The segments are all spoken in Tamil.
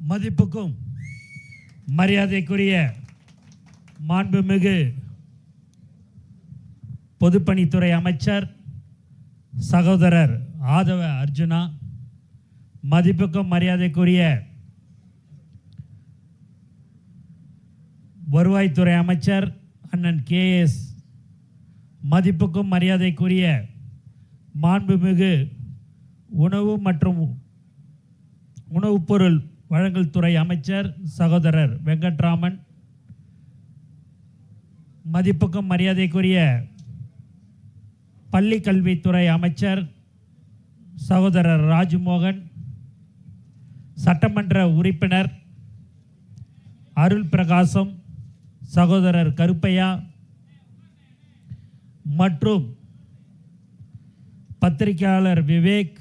மதிப்புக்கும் மரியாதைக்குரிய மாண்புமிகு பொதுப்பணித்துறை அமைச்சர் சகோதரர் ஆதவ அர்ஜுனா, மதிப்புக்கும் மரியாதைக்குரிய வருவாய்த்துறை அமைச்சர் அண்ணன் KS, மதிப்புக்கும் மரியாதைக்குரிய மாண்புமிகு உணவு மற்றும் உணவுப் பொருள் வழங்கல் துறை அமைச்சர் சகோதரர் வெங்கட்ராமன், மதிப்புக்கும் மரியாதைக்குரிய பள்ளி கல்வித்துறை அமைச்சர் சகோதரர் ராஜ்மோகன், சட்டமன்ற உறுப்பினர் அருள் பிரகாசம், சகோதரர் கருப்பையா மற்றும் பத்திரிகையாளர் விவேக்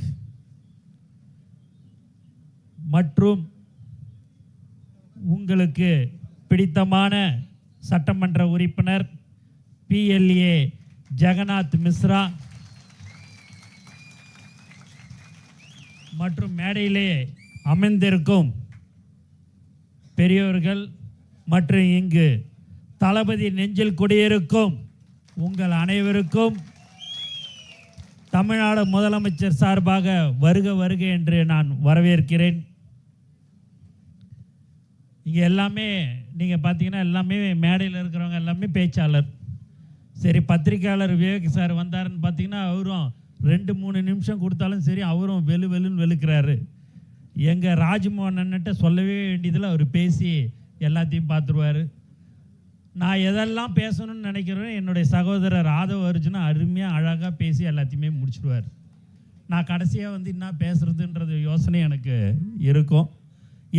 மற்றும் உங்களுக்கு பிடித்தமான சட்டமன்ற உறுப்பினர் PLA ஜெகநாத் மிஸ்ரா மற்றும் மேடையிலே அமர்ந்திருக்கும் பெரியோர்கள் மற்றும் இங்கு தளபதி நெஞ்சில் குடியிருக்கும் உங்கள் அனைவருக்கும் தமிழ்நாடு முதலமைச்சர் சார்பாக வருக வருக என்று நான் வரவேற்கிறேன். இங்கே எல்லாமே நீங்கள் பார்த்தீங்கன்னா எல்லாமே மேடையில் இருக்கிறவங்க எல்லாமே பேச்சாளர். சரி, பத்திரிக்கையாளர் விவேக் சார் வந்தாருன்னு பார்த்தீங்கன்னா அவரும் 2-3 நிமிஷம் கொடுத்தாலும் சரி அவரும் வெளுன்னு வெளுக்கிறாரு. எங்கள் ராஜ்மோகன் அண்ணன்ட்ட சொல்லவே வேண்டியதில் அவர் பேசி எல்லாத்தையும் பார்த்துருவார். நான் எதெல்லாம் பேசணும்னு நினைக்கிறேன் என்னுடைய சகோதரர் ஆதவ அர்ஜுனா அருமையாக அழகாக பேசி எல்லாத்தையுமே முடிச்சுடுவார். நான் கடைசியாக வந்து என்ன பேசுகிறதுன்றது யோசனை எனக்கு இருக்கும்.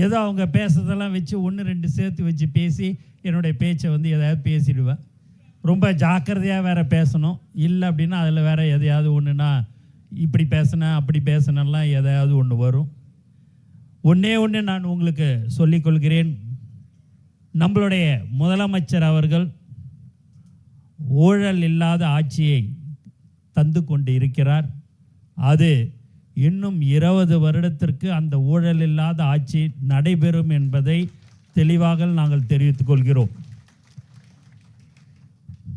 ஏதோ அவங்க பேசுறதெல்லாம் வச்சு 1-2 சேர்த்து வச்சு பேசி என்னுடைய பேச்சை வந்து எதாவது பேசிடுவேன். ரொம்ப ஜாக்கிரதையாக வேறு பேசணும். இல்லை அப்படின்னா அதில் வேறு எதையாவது ஒன்றுனா இப்படி பேசினேன் அப்படி பேசினெல்லாம் எதையாவது ஒன்று வரும். ஒன்று நான் உங்களுக்கு சொல்லிக்கொள்கிறேன். நம்மளுடைய முதலமைச்சர் அவர்கள் ஊழல் இல்லாத ஆட்சியை தந்து கொண்டு இருக்கிறார். அது இன்னும் 20 வருடத்திற்கு அந்த ஊழல் இல்லாத ஆட்சி நடைபெறும் என்பதை தெளிவாக நாங்கள் தெரிவித்துக் கொள்கிறோம்.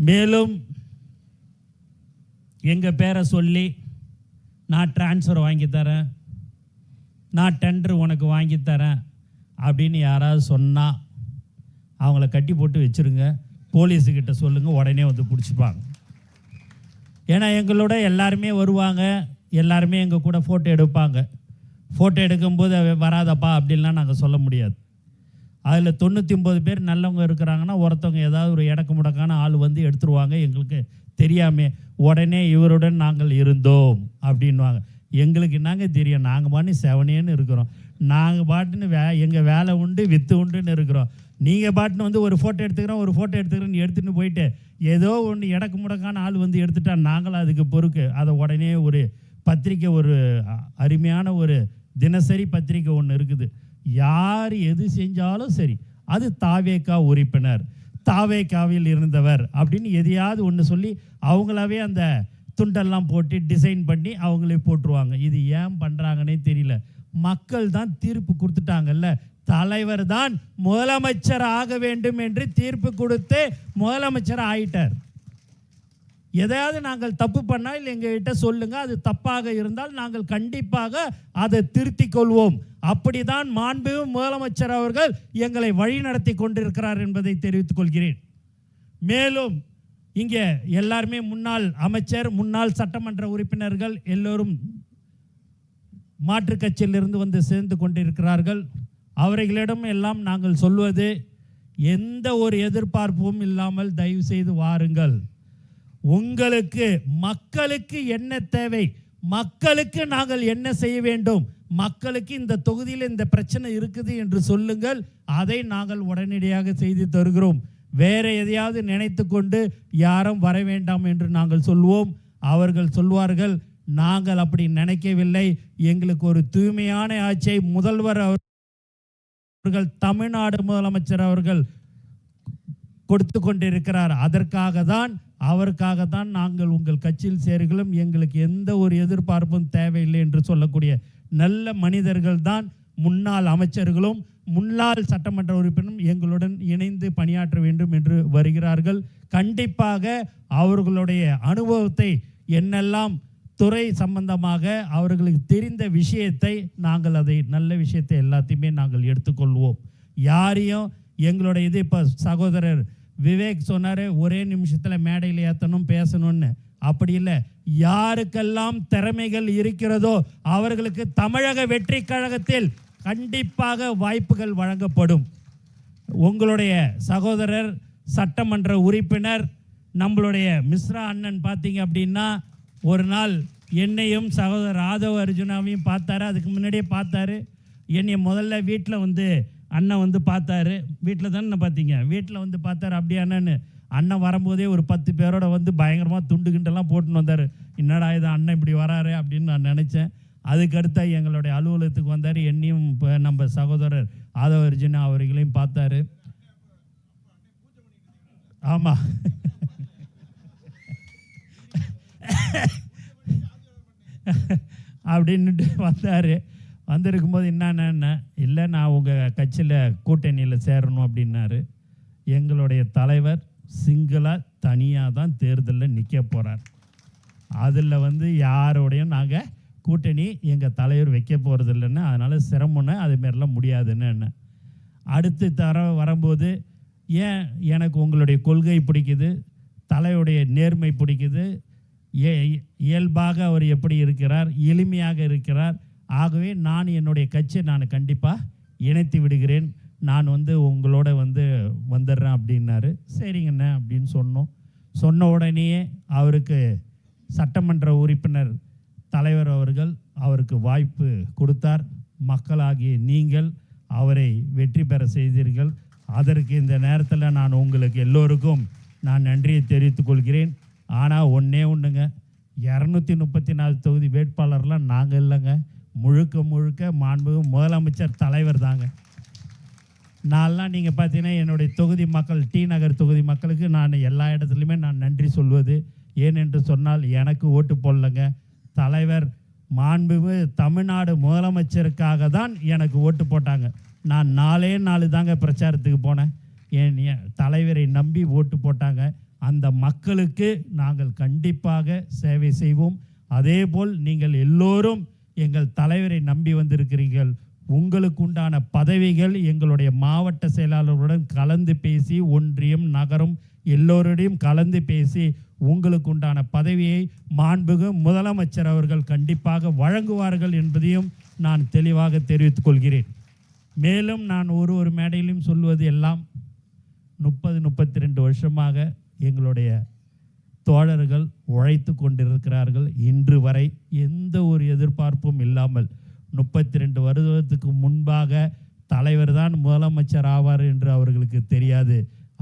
மேலும் எங்கள் பேரை சொல்லி நான் டிரான்ஸ்ஃபர் வாங்கி தரேன், நான் டெண்டர் உனக்கு வாங்கி தரேன் அப்படின்னு யாராவது சொன்னால் அவங்கள கட்டி போட்டு வச்சுருங்க. போலீஸுக்கிட்ட சொல்லுங்கள், உடனே வந்து பிடிச்சிப்பாங்க. ஏன்னா எங்களோட எல்லாருமே வருவாங்க, எல்லாருமே எங்கள் கூட ஃபோட்டோ எடுப்பாங்க. ஃபோட்டோ எடுக்கும்போது வராதப்பா அப்படின்லாம் நாங்கள் சொல்ல முடியாது. அதில் 99 பேர் நல்லவங்க இருக்கிறாங்கன்னா ஒருத்தவங்க ஏதாவது ஒரு இடக்கு முடக்கான ஆள் வந்து எடுத்துருவாங்க. எங்களுக்கு தெரியாமல் உடனே இவருடன் நாங்கள் இருந்தோம் அப்படின்வாங்க. எங்களுக்கு என்னங்க தெரியும், நாங்கள் பாட்டு செவனேன்னு இருக்கிறோம். நாங்கள் பாட்டுன்னு எங்கள் வேலை உண்டு வித்து உண்டுன்னு இருக்கிறோம். நீங்கள் பாட்டுன்னு வந்து ஒரு ஃபோட்டோ எடுத்துக்கிறோன்னு எடுத்துகிட்டு போயிட்டு ஏதோ ஒன்று இடக்கு முடக்கான ஆள் வந்து எடுத்துட்டா நாங்களும் அதுக்கு பொறுக்கு. அதை உடனே ஒரு பத்திரிக்கை, ஒரு அருமையான ஒரு தினசரி பத்திரிக்கை ஒன்று இருக்குது, யார் எது செஞ்சாலும் சரி அது தாவேகா உறுப்பினர், தாவேகாவில் இருந்தவர் அப்படின்னு எதையாவது ஒன்று சொல்லி அவங்களாவே அந்த துண்டெல்லாம் போட்டு டிசைன் பண்ணி அவங்களே போட்டுருவாங்க. இது ஏன் பண்ணுறாங்கன்னே தெரியல. மக்கள் தான் தீர்ப்பு கொடுத்துட்டாங்கல்ல, தலைவர் தான் முதலமைச்சர் ஆக வேண்டும் என்று தீர்ப்பு கொடுத்து முதலமைச்சர் ஆயிட்டார். எதையாவது நாங்கள் தப்பு பண்ணால் எங்ககிட்ட சொல்லுங்கள், அது தப்பாக இருந்தால் நாங்கள் கண்டிப்பாக அதை திருத்திக் கொள்வோம். அப்படிதான் மாண்பு முதலமைச்சர் அவர்கள் எங்களை வழிநடத்தி கொண்டிருக்கிறார் என்பதை தெரிவித்துக் கொள்கிறேன். மேலும் இங்கே எல்லாருமே முன்னாள் அமைச்சர், முன்னாள் சட்டமன்ற உறுப்பினர்கள் எல்லோரும் மாற்றுக் கட்சியிலிருந்து வந்து சேர்ந்து கொண்டிருக்கிறார்கள். அவர்களிடம் எல்லாம் நாங்கள் சொல்வது, எந்த ஒரு எதிர்பார்ப்பும் இல்லாமல் தயவு செய்து வாருங்கள். உங்களுக்கு மக்களுக்கு என்ன தேவை, மக்களுக்கு நாங்கள் என்ன செய்ய வேண்டும், மக்களுக்கு இந்த தொகுதியில் இந்த பிரச்சனை இருக்குது என்று சொல்லுங்கள், அதை நாங்கள் உடனடியாக செய்து தருகிறோம். வேற எதையாவது நினைத்து கொண்டு யாரும் வர வேண்டாம் என்று நாங்கள் சொல்வோம். அவர்கள் சொல்வார்கள், நாங்கள் அப்படி நினைக்கவில்லை, எங்களுக்கு ஒரு தூய்மையான ஆட்சியை முதல்வர் அவர்கள், தமிழ்நாடு முதலமைச்சர் அவர்கள் கொடுத்து கொண்டிருக்கிறார். அவருக்காக தான் நாங்கள் உங்கள் கட்சியில் சேர்கிறோம். எங்களுக்கு எந்த ஒரு எதிர்பார்ப்பும் தேவையில்லை என்று சொல்லக்கூடிய நல்ல மனிதர்கள் தான் முன்னாள் அமைச்சர்களும் முன்னாள் சட்டமன்ற உறுப்பினரும் எங்களுடன் இணைந்து பணியாற்ற வேண்டும் என்று வருகிறார்கள். கண்டிப்பாக அவர்களுடைய அனுபவத்தை என்னெல்லாம் துறை சம்பந்தமாக அவர்களுக்கு தெரிந்த விஷயத்தை நாங்கள் அதை நல்ல விஷயத்தை எல்லாத்தையுமே நாங்கள் எடுத்துக்கொள்வோம். யாரையும் எங்களுடைய இது இப்போ சகோதரர் விவேக் சொன்னார் ஒரே நிமிஷத்தில் மேடையில் ஏற்றணும் பேசணும்னு. அப்படி இல்லை. யாருக்கெல்லாம் திறமைகள் இருக்கிறதோ அவர்களுக்கு தமிழக வெற்றி கழகத்தில் கண்டிப்பாக வாய்ப்புகள் வழங்கப்படும். உங்களுடைய சகோதரர் சட்டமன்ற உறுப்பினர் நம்மளுடைய மிஸ்ரா அண்ணன் பார்த்தீங்க அப்படின்னா ஒரு நாள் என்னையும் சகோதரர் ஆதவ அர்ஜுனாவையும் பார்த்தாரு. அதுக்கு முன்னாடியே பார்த்தாரு. என்னை முதல்ல வீட்டில் வந்து அண்ணன் வந்து பார்த்தாரு. வீட்டில் தானே பார்த்தீங்க? வீட்டில் வந்து பார்த்தாரு. அப்படியே அண்ணன் அண்ணன் வரும்போதே ஒரு 10 பேரோட வந்து பயங்கரமாக துண்டு கிண்டெல்லாம் போட்டுன்னு வந்தார். என்னடா இது அண்ணன் இப்படி வராரு அப்படின்னு நான் நினச்சேன். அதுக்கடுத்த எங்களுடைய அலுவலகத்துக்கு வந்தார். என்னையும் இப்போ நம்ம சகோதரர் ஆதவ அர்ஜுனா அவர்களையும் பார்த்தாரு. ஆமாம், அப்படின்ட்டு வந்தார். வந்திருக்கும்போது என்னென்ன இல்லை நான் உங்கள் கட்சியில் கூட்டணியில் சேரணும் அப்படின்னாரு. எங்களுடைய தலைவர் சிங்கிளாக தனியாக தான் தேர்தலில் நிற்க போகிறார். அதில் வந்து யாரோடையும் நாங்கள் கூட்டணி எங்கள் தலைவர் வைக்க போகிறது இல்லைன்னு, அதனால் சிரமம்னு அதுமாரிலாம் முடியாதுன்னு என்ன. அடுத்து வரும்போது ஏன் எனக்கு உங்களுடைய கொள்கை பிடிக்குது, தலைவருடைய நேர்மை பிடிக்குது, இயல்பாக அவர் எப்படி இருக்கிறார், எளிமையாக இருக்கிறார். ஆகவே நான் என்னுடைய கட்சியை நான் கண்டிப்பாக இணைத்து விடுகிறேன், நான் வந்து உங்களோட வந்துடுறேன் அப்படின்னாரு. சரிங்கண்ணே அப்படின்னு சொன்ன உடனேயே அவருக்கு சட்டமன்ற உறுப்பினர் தலைவர் அவர்கள் அவருக்கு வாய்ப்பு கொடுத்தார். மக்களாகிய நீங்கள் அவரை வெற்றி பெற செய்தீர்கள். அதற்கு இந்த நேரத்தில் நான் உங்களுக்கு எல்லோருக்கும் நான் நன்றியை தெரிவித்துக் கொள்கிறேன். ஆனால் ஒன்றுங்க, 234 தொகுதி வேட்பாளர்லாம் நாங்கள் இல்லைங்க, முழுக்க மாண்புமிகு முதலமைச்சர் தலைவர் தாங்க. நான்லாம் நீங்கள் பார்த்தீங்கன்னா என்னுடைய தொகுதி மக்கள், டி நகர் தொகுதி மக்களுக்கு நான் எல்லா இடத்துலையுமே நான் நன்றி சொல்வது ஏனென்று சொன்னால் எனக்கு ஓட்டு போடலைங்க, தலைவர் மாண்புமிகு தமிழ்நாடு முதலமைச்சருக்காக தான் எனக்கு ஓட்டு போட்டாங்க. நான் 4 தாங்க பிரச்சாரத்துக்கு போனேன். என் தலைவரை நம்பி ஓட்டு போட்டாங்க. அந்த மக்களுக்கு நாங்கள் கண்டிப்பாக சேவை செய்வோம். அதேபோல் நீங்கள் எல்லோரும் எங்கள் தலைவரை நம்பி வந்திருக்கிறீர்கள். உங்களுக்கு உண்டான பதவிகள் எங்களுடைய மாவட்ட செயலாளர்களுடன் கலந்து பேசி, ஒன்றியம் நகரம் எல்லோருடையும் கலந்து பேசி உங்களுக்கு உண்டான பதவியை மாண்புமிகு முதலமைச்சர் அவர்கள் கண்டிப்பாக வழங்குவார்கள் என்பதையும் நான் தெளிவாக தெரிவித்துக் கொள்கிறேன். மேலும் நான் ஒரு மேடையிலும் சொல்வது எல்லாம் 30-32 வருஷமாக எங்களுடைய தோழர்கள் உழைத்து கொண்டிருக்கிறார்கள். இன்று வரை எந்த ஒரு எதிர்பார்ப்பும் இல்லாமல் 32 வருடத்துக்கு முன்பாக தலைவர் தான் முதலமைச்சர் ஆவார் என்று அவர்களுக்கு தெரியாது.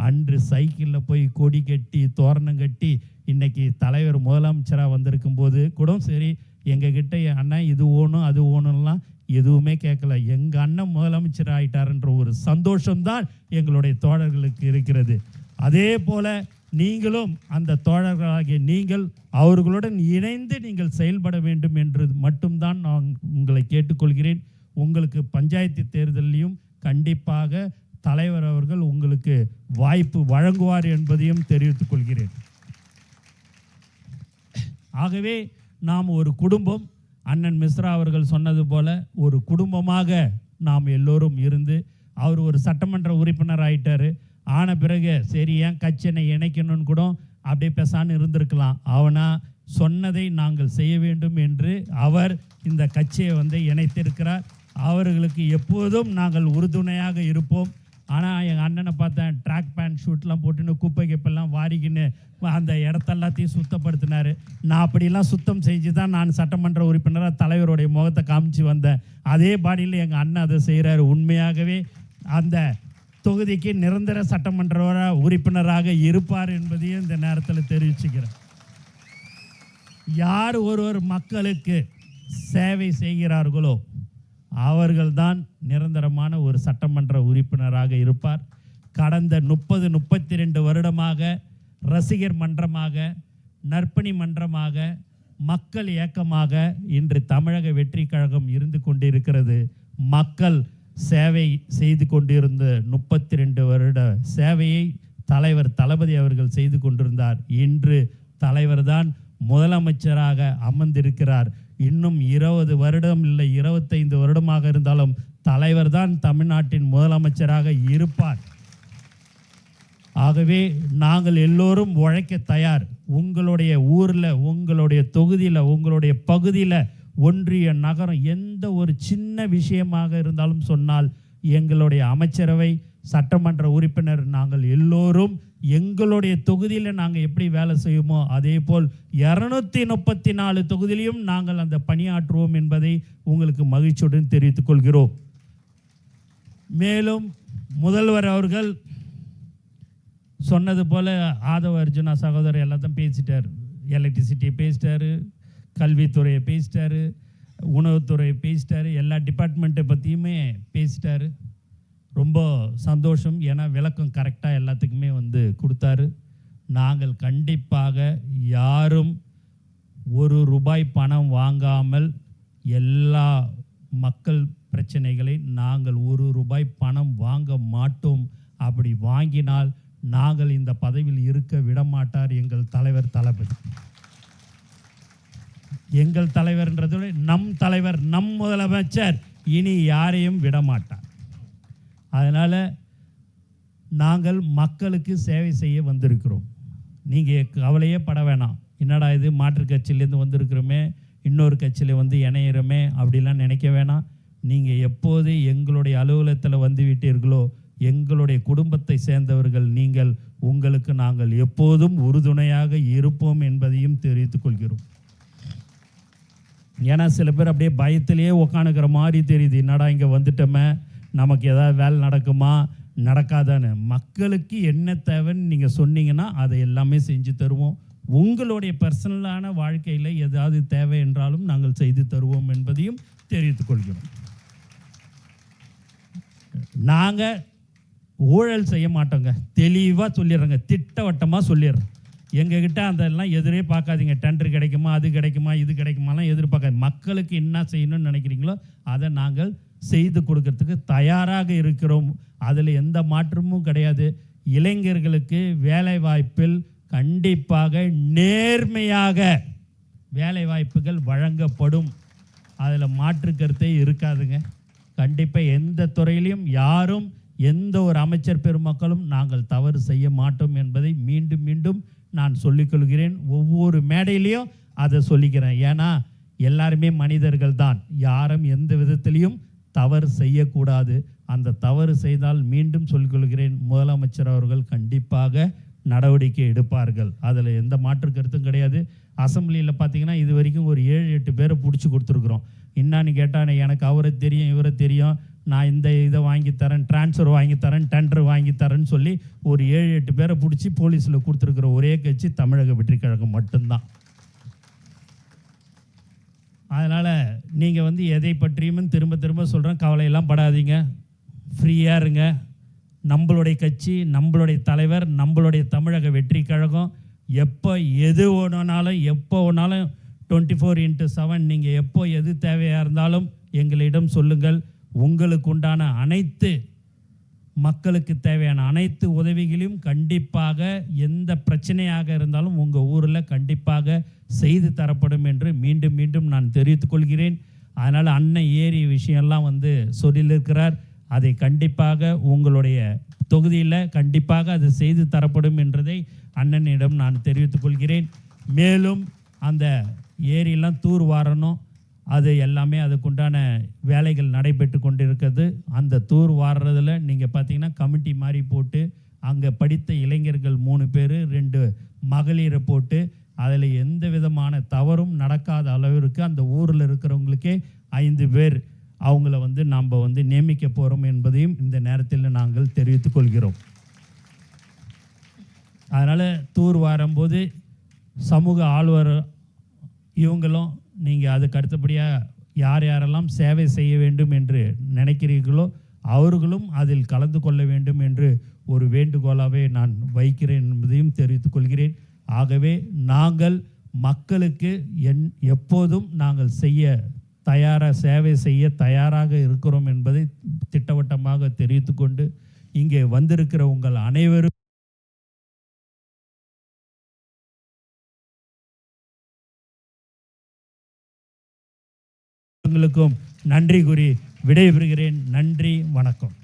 அன்று சைக்கிளில் போய் கொடி கட்டி தோரணம் கட்டி இன்றைக்கி தலைவர் முதலமைச்சராக வந்திருக்கும் போது கூட சரி, எங்ககிட்ட அண்ணன் இது ஓணும் அது ஓணும்லாம் எதுவுமே கேட்கல. எங்கள் அண்ணன் முதலமைச்சர் ஆகிட்டார்ன்ற ஒரு சந்தோஷம்தான் எங்களுடைய தோழர்களுக்கு இருக்கிறது. அதே போல் நீங்களும் அந்த தோழர்களாகிய நீங்கள் அவர்களுடன் இணைந்து நீங்கள் செயல்பட வேண்டும் என்று மட்டும்தான் நான் உங்களை கேட்டுக்கொள்கிறேன். உங்களுக்கு பஞ்சாயத்து தேர்தலையும் கண்டிப்பாக தலைவர் அவர்கள் உங்களுக்கு வாய்ப்பு வழங்குவார் என்பதையும் தெரிவித்துக் கொள்கிறேன். ஆகவே நாம் ஒரு குடும்பம், அண்ணன் மிஸ்ரா அவர்கள் சொன்னது போல ஒரு குடும்பமாக நாம் எல்லோரும் இருந்து, அவர் ஒரு சட்டமன்ற உறுப்பினர் ஆகிட்டார். ஆன பிறகு சரி ஏன் கட்சியை இணைக்கணும்னு கூட அப்படியே பேசான்னு இருந்திருக்கலாம். அவனா சொன்னதை நாங்கள் செய்ய வேண்டும் என்று அவர் இந்த கட்சியை இணைத்திருக்கிறார். அவர்களுக்கு எப்போதும் நாங்கள் உறுதுணையாக இருப்போம். ஆனால் எங்கள் அண்ணனை பார்த்தேன், ட்ராக் பேண்ட் ஷூட்லாம் போட்டுன்னு குப்பை கிப்பெல்லாம் வாரிக்கின்னு அந்த இடத்தெல்லாத்தையும் சுத்தப்படுத்தினார். நான் அப்படிலாம் சுத்தம் செஞ்சு தான் நான் சட்டமன்ற உறுப்பினராக தலைவருடைய முகத்தை காமிச்சு வந்தேன். அதே பாடியில் எங்கள் அண்ணன் அதை செய்கிறார். உண்மையாகவே அந்த தொகுதிக்கு நிரந்தர சட்டமன்ற உறுப்பினராக இருப்பார் என்பதையும் இந்த நேரத்தில் தெரிவிச்சுக்கிறேன். யார் ஒருவர் மக்களுக்கு சேவை செய்கிறார்களோ அவர்கள்தான் நிரந்தரமான ஒரு சட்டமன்ற உறுப்பினராக இருப்பார். கடந்த 30-32 வருடமாக ரசிகர் மன்றமாக, நற்பணி மன்றமாக, மக்கள் இயக்கமாக இன்று தமிழக வெற்றி கழகம் இருந்து கொண்டிருக்கிறது. மக்கள் சேவை செய்து கொண்டிருந்த 32 வருட சேவையை தலைவர் தளபதி அவர்கள் செய்து கொண்டிருந்தார். இன்று தலைவர் தான் முதலமைச்சராக அமர்ந்திருக்கிறார். இன்னும் 20 வருடம் இல்லை 25 வருடமாக இருந்தாலும் தலைவர் தான் தமிழ்நாட்டின் முதலமைச்சராக இருப்பார். ஆகவே நாங்கள் எல்லோரும் உழைக்க தயார். உங்களுடைய ஊரில், உங்களுடைய தொகுதியில், உங்களுடைய பகுதியில், ஒன்றிய நகரம் எந்த ஒரு சின்ன விஷயமாக இருந்தாலும் சொன்னால் எங்களுடைய அமைச்சரவை சட்டமன்ற உறுப்பினர் நாங்கள் எல்லோரும் எங்களுடைய தொகுதியில் நாங்கள் எப்படி வேலை செய்வோமோ அதே போல் 234 தொகுதியிலையும் நாங்கள் அந்த பணியாற்றுவோம் என்பதை உங்களுக்கு மகிழ்ச்சியுடன் தெரிவித்துக் கொள்கிறோம். மேலும் முதல்வர் அவர்கள் சொன்னது போல் ஆதவ அர்ஜுனா சகோதரர் எல்லாத்தையும் பேசிட்டார். எலக்ட்ரிசிட்டியை பேசிட்டார், கல்வித்துறையை பேசிட்டார், உணவுத்துறையை பேசிட்டார், எல்லா டிபார்ட்மெண்ட்டை பற்றியுமே பேசிட்டார். ரொம்ப சந்தோஷம். ஏன்னா விளக்கம் கரெக்டாக எல்லாத்துக்குமே கொடுத்தாரு. நாங்கள் கண்டிப்பாக யாரும் ₹1 பணம் வாங்காமல் எல்லா மக்கள் பிரச்சனைகளை நாங்கள் ₹1 பணம் வாங்க மாட்டோம். அப்படி வாங்கினால் நாங்கள் இந்த பதவியில் இருக்க விடமாட்டார் எங்கள் தலைவர் தளபதி. எங்கள் தலைவர்ன்றது நம் தலைவர், நம் முதலமைச்சர் இனி யாரையும் விடமாட்டார். அதனால் நாங்கள் மக்களுக்கு சேவை செய்ய வந்திருக்கிறோம். நீங்கள் கவலையே பட வேணாம். என்னடா இது மாற்றுக் கட்சியிலேருந்து வந்திருக்கிறோமே, இன்னொரு கட்சியில் இணையிறோமே அப்படிலாம் நினைக்க வேணாம். நீங்கள் எப்போது எங்களுடைய அலுவலகத்தில் விட்டீர்களோ எங்களுடைய குடும்பத்தை சேர்ந்தவர்கள் நீங்கள். உங்களுக்கு நாங்கள் எப்போதும் உறுதுணையாக இருப்போம் என்பதையும் தெரிவித்துக் கொள்கிறோம். ஏன்னா சில பேர் அப்படியே பயத்திலேயே உக்காந்துக்கிற மாதிரி தெரியுது. என்னடா இங்கே வந்துட்டோமே, நமக்கு ஏதாவது வேலை நடக்குமா நடக்காதான்னு. மக்களுக்கு என்ன தேவைன்னு நீங்கள் சொன்னீங்கன்னா அதை எல்லாமே செஞ்சு தருவோம். உங்களுடைய பர்சனலான வாழ்க்கையில் ஏதாவது தேவை என்றாலும் நாங்கள் செய்து தருவோம் என்பதையும் தெரிவித்துக் கொள்கிறோம். நாங்கள் ஊழல் செய்ய மாட்டோங்க, தெளிவாக சொல்லிடுறோங்க, திட்டவட்டமாக சொல்லிடுறோம். எங்ககிட்ட அதெல்லாம் எதிரே பார்க்காதீங்க. டெண்டர் கிடைக்குமா, அது கிடைக்குமா, இது கிடைக்குமாலாம் எதிர்பார்க்காது. மக்களுக்கு என்ன செய்யணும்னு நினைக்கிறீங்களோ அதை நாங்கள் செய்து கொடுக்கறதுக்கு தயாராக இருக்கிறோம். அதில் எந்த மாற்றமும் கிடையாது. இளைஞர்களுக்கு வேலை வாய்ப்பில் கண்டிப்பாக நேர்மையாக வேலை வாய்ப்புகள் வழங்கப்படும். அதில் மாற்று கருத்தே இருக்காதுங்க. கண்டிப்பாக எந்த துறையிலையும் யாரும் எந்த ஒரு அமைச்சர் பெருமக்களும் நாங்கள் தவறு செய்ய மாட்டோம் என்பதை மீண்டும் மீண்டும் நான் சொல்லிக்கொள்கிறேன். ஒவ்வொரு மேடையிலையும் அதை சொல்லிக்கிறேன். ஏன்னா எல்லாருமே மனிதர்கள் தான். யாரும் எந்த விதத்திலையும் தவறு செய்யக்கூடாது. அந்த தவறு செய்தால் மீண்டும் சொல்லிக்கொள்கிறேன், முதலமைச்சர் அவர்கள் கண்டிப்பாக நடவடிக்கை எடுப்பார்கள். அதில் எந்த மாற்று கருத்தும் கிடையாது. அசம்பிளியில் பார்த்தீங்கன்னா இது வரைக்கும் ஒரு 7-8 பேரை பிடிச்சி கொடுத்துருக்குறோம். என்னான்னு கேட்டால் எனக்கு அவரை தெரியும், இவரை தெரியும், நான் இந்த இதை வாங்கித்தரேன், டிரான்ஸ்ஃபர் வாங்கித்தரேன், டெண்டர் வாங்கித்தரேன்னு சொல்லி ஒரு 7-8 பேரை பிடிச்சி போலீஸில் கொடுத்துருக்குற ஒரே கட்சி தமிழக வெற்றி கழகம் மட்டும்தான். அதனால் நீங்கள் எதை பற்றியும் திரும்ப திரும்ப சொல்கிறேன், கவலையெல்லாம் படாதீங்க, ஃப்ரீயாக இருங்க. நம்மளுடைய கட்சி, நம்மளுடைய தலைவர், நம்மளுடைய தமிழக வெற்றி கழகம் எப்போ எது வேணுனாலும் எப்போ வேணாலும் 24/7 நீங்கள் எப்போ எது தேவையாக இருந்தாலும் எங்களிடம் சொல்லுங்கள். உங்களுக்கு உண்டான அனைத்து மக்களுக்கு தேவையான அனைத்து உதவிகளையும் கண்டிப்பாக எந்த பிரச்சனையாக இருந்தாலும் உங்கள் ஊரில் கண்டிப்பாக செய்து தரப்படும் என்று மீண்டும் மீண்டும் நான் தெரிவித்துக் கொள்கிறேன். அதனால் அண்ணன் ஏரி விஷயம்லாம் சொல்லியிருக்கிறார். அதை கண்டிப்பாக உங்களுடைய தொகுதியில் கண்டிப்பாக அது செய்து தரப்படும் என்றதை அண்ணனிடம் நான் தெரிவித்துக் கொள்கிறேன். மேலும் அந்த ஏரியெல்லாம் தூர் வாரணும், அது எல்லாமே அதுக்குண்டான வேலைகள் நடைபெற்று கொண்டிருக்கிறது. அந்த தூர் வாடுறதில் நீங்கள் பார்த்தீங்கன்னா கமிட்டி மாதிரி போட்டு அங்கே படித்த இளைஞர்கள் 3 பேர் 2 மகளிரை போட்டு அதில் எந்த விதமான தவறும் நடக்காத அளவிற்கு அந்த ஊரில் இருக்கிறவங்களுக்கே 5 பேர் அவங்கள நாம் நியமிக்க போகிறோம் என்பதையும் இந்த நேரத்தில் நாங்கள் தெரிவித்துக் கொள்கிறோம். அதனால் தூர் வாரும்போது சமூக ஆழ்வர் இவங்களும் நீங்கள் அதுக்கு அடுத்தபடியாக யார் யாரெல்லாம் சேவை செய்ய வேண்டும் என்று நினைக்கிறீர்களோ அவர்களும் அதில் கலந்து கொள்ள வேண்டும் என்று ஒரு வேண்டுகோளாகவே நான் வைக்கிறேன் என்பதையும் தெரிவித்துக் கொள்கிறேன். ஆகவே நாங்கள் மக்களுக்கு எப்போதும் நாங்கள் சேவை செய்ய தயாராக இருக்கிறோம் என்பதை திட்ட தெரிவித்துக்கொண்டு இங்கே வந்திருக்கிற உங்கள் அனைவரும் உங்களுக்கும் நன்றி கூறி விடைபெறுகிறேன். நன்றி, வணக்கம்.